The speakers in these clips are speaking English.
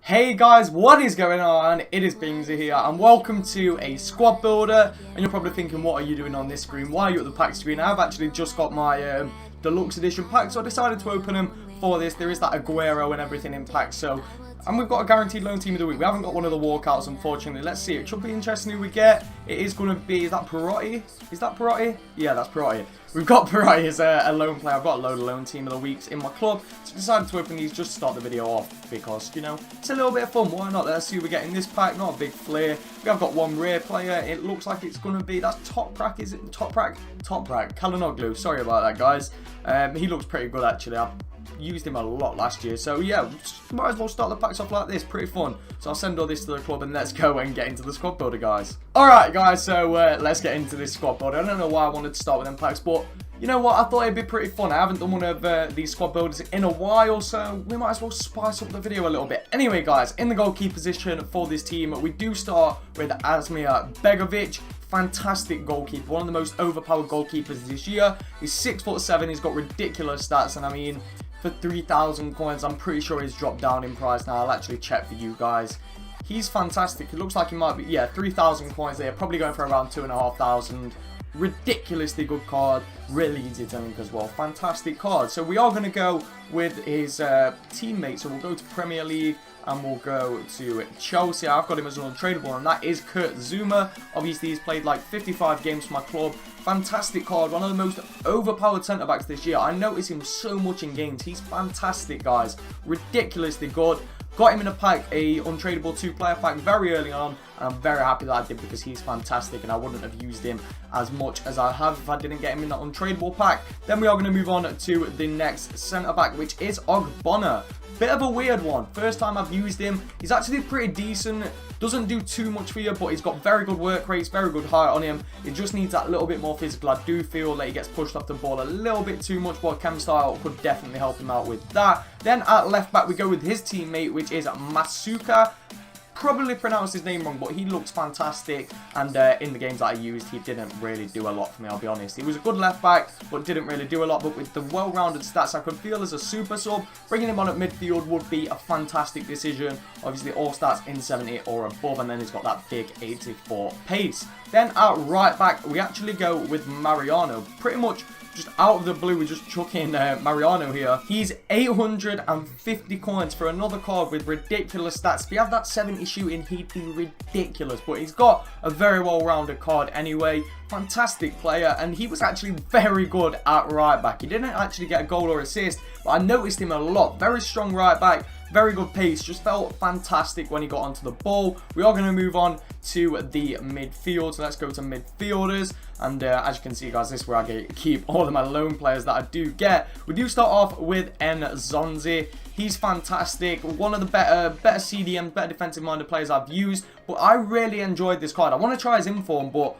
Hey guys, what is going on? It is Bingzy here and welcome to a squad builder. And you're probably thinking, what are you doing on this screen? Why are you at the pack screen? I've actually just got my deluxe edition pack, so I decided to open them for this. There is that Aguero and everything in pack, and we've got a guaranteed loan team of the week. We haven't got one of the walkouts, unfortunately. Let's see. It should be interesting who we get. It is going to be, is that Perotti? Is that Perotti? Yeah, that's Perotti. We've got Perotti as a loan player. I've got a load of loan team of the weeks in my club. So I decided to open these just to start the video off because, you know, it's a little bit of fun. Why not? Let's see who we get in this pack. Not a big flair. We have got one rare player. It looks like it's going to be, that's Top Rack, is it? Top Rack? Top Rack. Kalinoglu. Sorry about that, guys. He looks pretty good, actually. I've used him a lot last year, so yeah, might as well start the packs off like this. Pretty fun. So I'll send all this to the club and let's go and get into the squad builder, guys. Alright guys, so let's get into this squad builder. I don't know why I wanted to start with them packs, but you know what, I thought it'd be pretty fun. I haven't done one of these squad builders in a while, so we might as well spice up the video a little bit. Anyway guys, in the goalkeeper position for this team, we do start with Asmir Begovic. Fantastic goalkeeper, one of the most overpowered goalkeepers this year. He's 6'7", he's got ridiculous stats, and I mean, for 3,000 coins, I'm pretty sure he's dropped down in price now. I'll actually check for you guys. He's fantastic. It looks like he might be, yeah, 3,000 coins there. Probably going for around 2,500. Ridiculously good card. Really easy to link as well. Fantastic card. So we are going to go with his teammate. So we'll go to Premier League and we'll go to Chelsea. I've got him as an untradeable, and that is Kurt Zouma. Obviously, he's played like 55 games for my club. Fantastic card, one of the most overpowered centre-backs this year. I notice him so much in games. He's fantastic, guys. Ridiculously good. Got him in a pack, a untradeable 2-player pack very early on, and I'm very happy that I did because he's fantastic and I wouldn't have used him as much as I have if I didn't get him in that untradeable pack. Then we are going to move on to the next centre-back, which is Ogbonna. Bit of a weird one. First time I've used him. He's actually pretty decent. Doesn't do too much for you, but he's got very good work rates, very good height on him. It just needs that little bit more physical. I do feel that he gets pushed off the ball a little bit too much, but Chem style could definitely help him out with that. Then at left back, we go with his teammate, which is Masuka. Probably pronounced his name wrong, but he looks fantastic, and in the games that I used, he didn't really do a lot for me, I'll be honest. He was a good left back, but didn't really do a lot, but with the well-rounded stats, I could feel as a super sub, bringing him on at midfield would be a fantastic decision. Obviously, all stats in 70 or above, and then he's got that big 84 pace. Then at right back, we actually go with Mariano. Pretty much just out of the blue, we just chuck in Mariano here. He's 850 coins for another card with ridiculous stats. If he had that 70 shooting, he'd be ridiculous. But he's got a very well-rounded card anyway. Fantastic player, and he was actually very good at right back. He didn't actually get a goal or assist, but I noticed him a lot. Very strong right back. Very good pace, just felt fantastic when he got onto the ball. We are going to move on to the midfield, so let's go to midfielders. And as you can see, guys, this is where I keep all of my loan players that I do get. We do start off with Nzonzi. He's fantastic, one of the better CDM, better defensive-minded players I've used. But I really enjoyed this card. I want to try his inform, but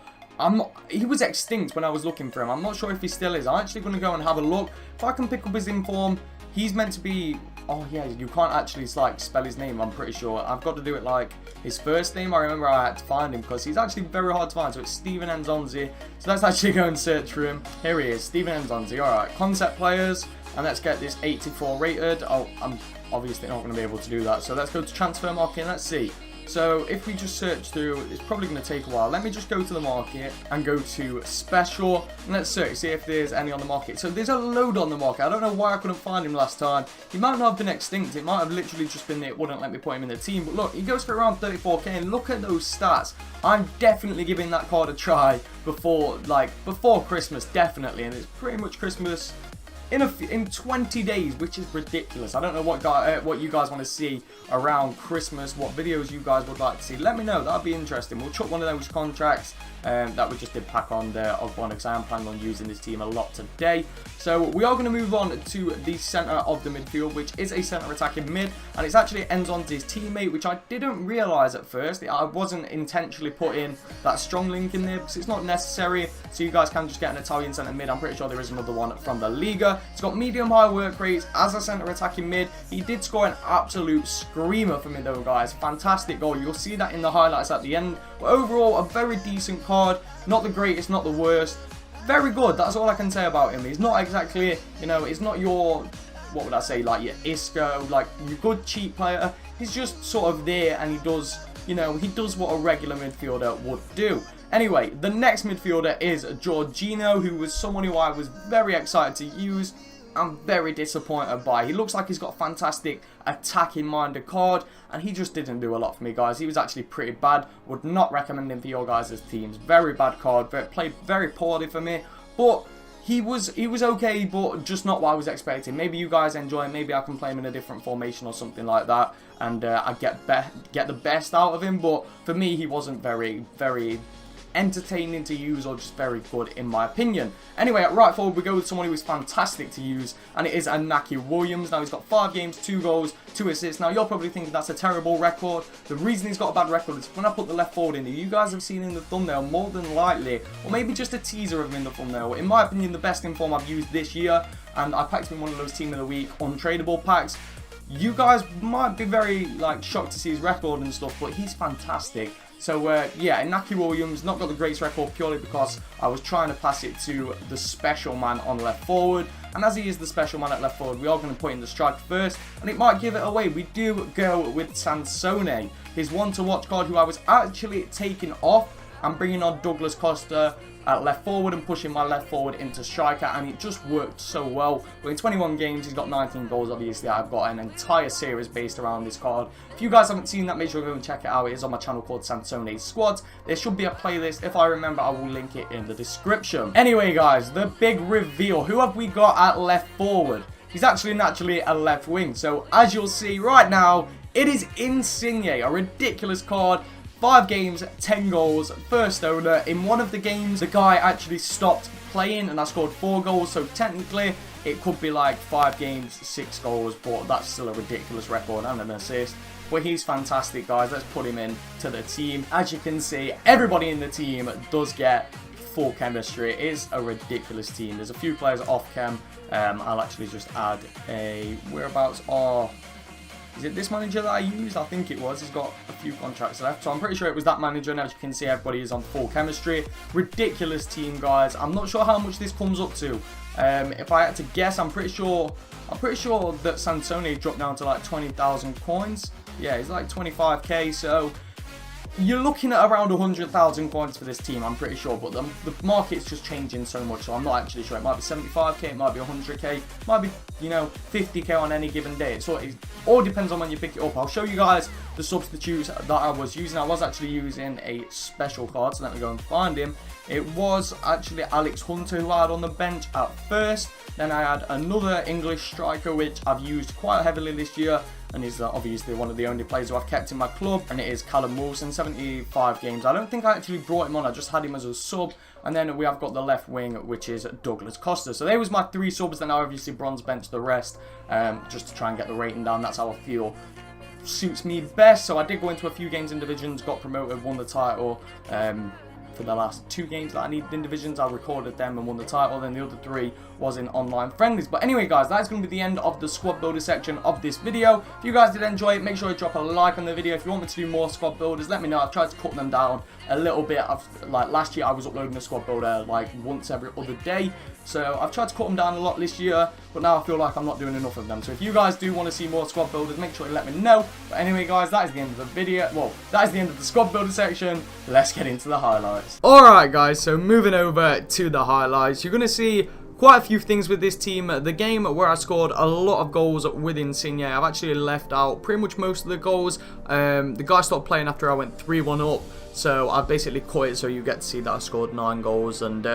he was extinct when I was looking for him. I'm not sure if he still is. I'm actually going to go and have a look. If I can pick up his inform, he's meant to be... Oh yeah, you can't actually like spell his name, I'm pretty sure. I've got to do it like his first name. I remember I had to find him because he's actually very hard to find. So it's Steven Nzonzi. So let's actually go and search for him. Here he is, Steven Nzonzi. Alright, concept players. And let's get this 84 rated. Oh, I'm obviously not going to be able to do that. So let's go to transfer market and let's see. So if we just search through, it's probably going to take a while. Let me just go to the market and go to special. And let's search, see if there's any on the market. So there's a load on the market. I don't know why I couldn't find him last time. He might not have been extinct. It might have literally just been that it wouldn't let me put him in the team. But look, he goes for around 34k. And look at those stats. I'm definitely giving that card a try before Christmas, definitely. And it's pretty much Christmas in 20 days, which is ridiculous. I don't know what you guys want to see around Christmas, what videos you guys would like to see. Let me know, that'd be interesting. We'll chuck one of those contracts that we just did pack on there of one, because I am planning on using this team a lot today. So we are going to move on to the centre of the midfield, which is a centre attacking mid, and it's actually Nzonzi's teammate, which I didn't realise at first. I wasn't intentionally putting that strong link in there because it's not necessary, so you guys can just get an Italian centre mid. I'm pretty sure there is another one from the Liga. It's got medium high work rates as a centre attacking mid. He did score an absolute screamer for me though, guys. Fantastic goal. You'll see that in the highlights at the end. But overall, a very decent card. Not the greatest, not the worst. Very good. That's all I can say about him. He's not exactly, you know, he's not your, what would I say, like your Isco, like your good cheap player. he's just sort of there, and he does, you know, he does what a regular midfielder would do. Anyway, the next midfielder is Jorginho, who was someone who I was very excited to use. I'm very disappointed by. He looks like he's got a fantastic attacking-minded card, and he just didn't do a lot for me, guys. He was actually pretty bad. Would not recommend him for your guys' teams. Very bad card. Played very poorly for me, but he was okay, but just not what I was expecting. Maybe you guys enjoy him. Maybe I can play him in a different formation or something like that, and I get the best out of him. But for me, he wasn't very entertaining to use, or just very good in my opinion. Anyway, at right forward we go with someone who is fantastic to use, and it is Inaki Williams. Now he's got 5 games, 2 goals, 2 assists. Now you're probably thinking that's a terrible record. The reason he's got a bad record is when I put the left forward in there, you guys have seen in the thumbnail more than likely, or maybe just a teaser of him in the thumbnail. In my opinion, the best inform I've used this year, and I packed him in one of those Team of the Week untradeable packs. You guys might be very shocked to see his record and stuff, but he's fantastic. So yeah, Inaki Williams, not got the greatest record purely because I was trying to pass it to the special man on left forward. And as he is the special man at left forward, we are going to put in the striker first, and it might give it away. We do go with Sansone, his one to watch card, who I was actually taking off and bringing on Douglas Costa at left forward and pushing my left forward into striker, and it just worked so well. But in 21 games, he's got 19 goals. Obviously, I've got an entire series based around this card. If you guys haven't seen that, make sure to go and check it out. It is on my channel called Sansone's Squad. There should be a playlist. If I remember, I will link it in the description. Anyway, guys, the big reveal. Who have we got at left forward? He's actually naturally a left wing. So as you'll see right now, it is Insigne, a ridiculous card. 5 games, 10 goals, first owner. In one of the games, the guy actually stopped playing and I scored 4 goals. So technically, it could be like 5 games, 6 goals, but that's still a ridiculous record and an assist. But he's fantastic, guys. Let's put him in to the team. As you can see, everybody in the team does get full chemistry. It is a ridiculous team. There's a few players off chem. I'll actually just add a whereabouts are... Is it this manager that I used? I think it was. He's got a few contracts left. So I'm pretty sure it was that manager. And as you can see, everybody is on full chemistry. Ridiculous team, guys. I'm not sure how much this comes up to. If I had to guess, I'm pretty sure that Sansone dropped down to like 20,000 coins. Yeah, it's like 25k. So you're looking at around 100,000 coins for this team, I'm pretty sure, but the market's just changing so much, so I'm not actually sure. It might be 75k, it might be 100k, it might be, you know, 50k on any given day. So it all depends on when you pick it up. I'll show you guys the substitutes that I was using. I was actually using a special card, so let me go and find him. It was actually Alex Hunter who I had on the bench at first. Then I had another English striker, which I've used quite heavily this year, and is obviously one of the only players who I've kept in my club, and it is Callum Wilson, 75 games. I don't think I actually brought him on, I just had him as a sub. And then we have got the left wing, which is Douglas Costa. So there was my 3 subs, then I obviously bronze bench the rest, just to try and get the rating down. That's how I feel suits me best. So I did go into a few games in divisions, got promoted, won the title. For the last 2 games that I needed in divisions, I recorded them and won the title. Then the other 3 was in online friendlies. But anyway, guys, that's going to be the end of the squad builder section of this video. If you guys did enjoy it, make sure you drop a like on the video. If you want me to do more squad builders, let me know. I've tried to cut them down a little bit. Like last year, I was uploading a squad builder like once every other day. So I've tried to cut them down a lot this year, but now I feel like I'm not doing enough of them. So if you guys do want to see more squad builders, make sure you let me know. But anyway, guys, that is the end of the video. Well, that is the end of the squad builder section. Let's get into the highlights. Alright, guys, so moving over to the highlights, you're going to see quite a few things with this team. The game where I scored a lot of goals with Insigne, I've actually left out pretty much most of the goals. The guy stopped playing after I went 3-1 up, so I basically cut it so you get to see that I scored 9 goals, and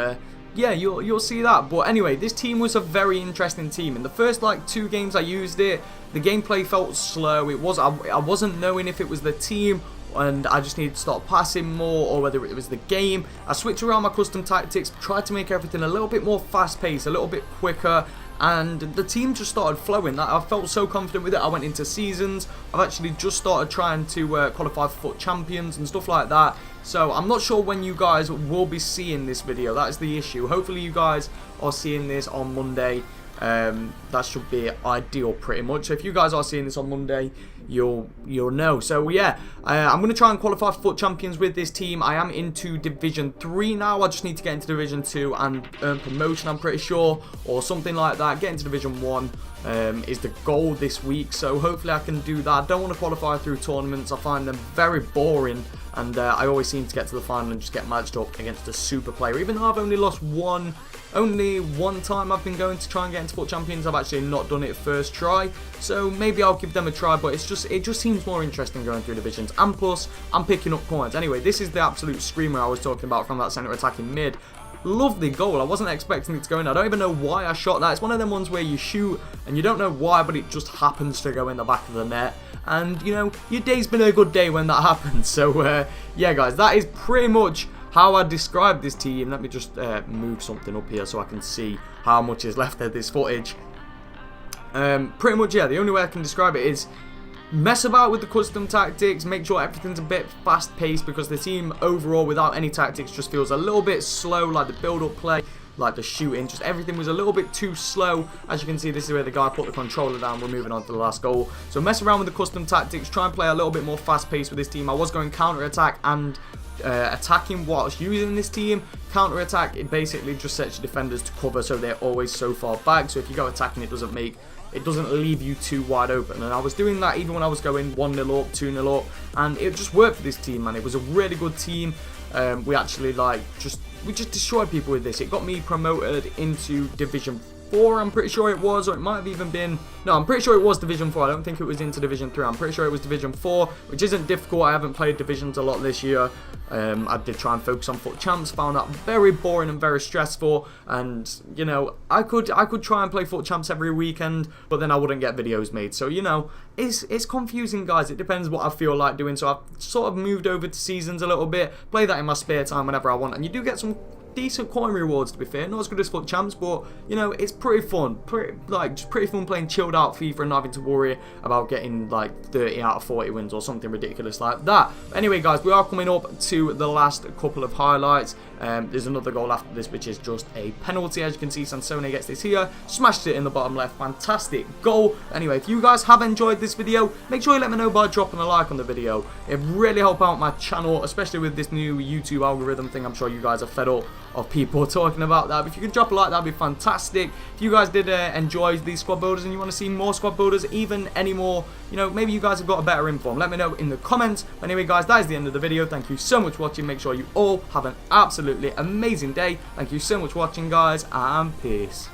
yeah, you'll see that. But anyway, this team was a very interesting team. In the first like 2 games I used it, the gameplay felt slow. I wasn't knowing if it was the team and I just needed to start passing more, or whether it was the game. I switched around my custom tactics, tried to make everything a little bit more fast paced, a little bit quicker, and the team just started flowing. I felt so confident with it. I went into seasons. I've actually just started trying to qualify for FUT Champions and stuff like that. So I'm not sure when you guys will be seeing this video. That is the issue. Hopefully you guys are seeing this on Monday. That should be ideal pretty much. So if you guys are seeing this on Monday, you'll know. So yeah, I'm going to try and qualify for FUT Champions with this team. I am into Division 3 now. I just need to get into Division 2 and earn promotion, I'm pretty sure, or something like that. Get into Division 1 is the goal this week, so hopefully I can do that. I don't want to qualify through tournaments. I find them very boring, and I always seem to get to the final and just get matched up against a super player. Even though I've only lost only one time I've been going to try and get into FUT Champions, I've actually not done it first try, so maybe I'll give them a try, but it just seems more interesting going through divisions, and plus I'm picking up points. Anyway, this is the absolute screamer I was talking about from that centre attacking mid. Lovely goal. I wasn't expecting it to go in. I don't even know why I shot that. It's one of them ones where you shoot and you don't know why, but it just happens to go in the back of the net. And, you know, your day's been a good day when that happens. So, yeah, guys, that is pretty much how I describe this team. Let me just move something up here so I can see how much is left of this footage. Pretty much, yeah, the only way I can describe it is mess about with the custom tactics, make sure everything's a bit fast-paced, because the team overall without any tactics just feels a little bit slow, like the build-up play, like the shooting, just everything was a little bit too slow. As you can see, this is where the guy put the controller down. We're moving on to the last goal. So mess around with the custom tactics, try and play a little bit more fast-paced with this team. I was going counter-attack and attacking whilst using this team. Counter-attack, it basically just sets your defenders to cover, so they're always so far back. So if you go attacking, it doesn't leave you too wide open, and I was doing that even when I was going 1-0 up, 2-0 up, and it just worked for this team, man. It was a really good team. We actually we just destroyed people with this. It got me promoted into Division 4, I'm pretty sure it was, or it might have even been, no, I'm pretty sure it was Division 4. I don't think it was into Division 3. I'm pretty sure it was Division 4, which isn't difficult. I haven't played Divisions a lot this year. I did try and focus on FUT Champs, found that very boring and very stressful, and, you know, I could try and play FUT Champs every weekend, but then I wouldn't get videos made. So, you know, it's confusing, guys. It depends what I feel like doing. So I've sort of moved over to Seasons a little bit, play that in my spare time whenever I want, and you do get some decent coin rewards, to be fair. Not as good as FUT Champs, but, you know, it's pretty fun. Just pretty fun playing chilled out FIFA and not having to worry about getting like 30 out of 40 wins or something ridiculous like that. But anyway, guys, we are coming up to the last couple of highlights. There's another goal after this, which is just a penalty. As you can see, Sansone gets this here, smashed it in the bottom left. Fantastic goal. Anyway, if you guys have enjoyed this video, make sure you let me know by dropping a like on the video. It really help out my channel, especially with this new YouTube algorithm thing. I'm sure you guys are fed up of people talking about that, but if you could drop a like, that'd be fantastic. If you guys did enjoy these squad builders and you want to see more squad builders, even any more, you know, maybe you guys have got a better info, let me know in the comments. But anyway, guys, that is the end of the video. Thank you so much for watching. Make sure you all have an absolutely amazing day. Thank you so much for watching, guys, and peace.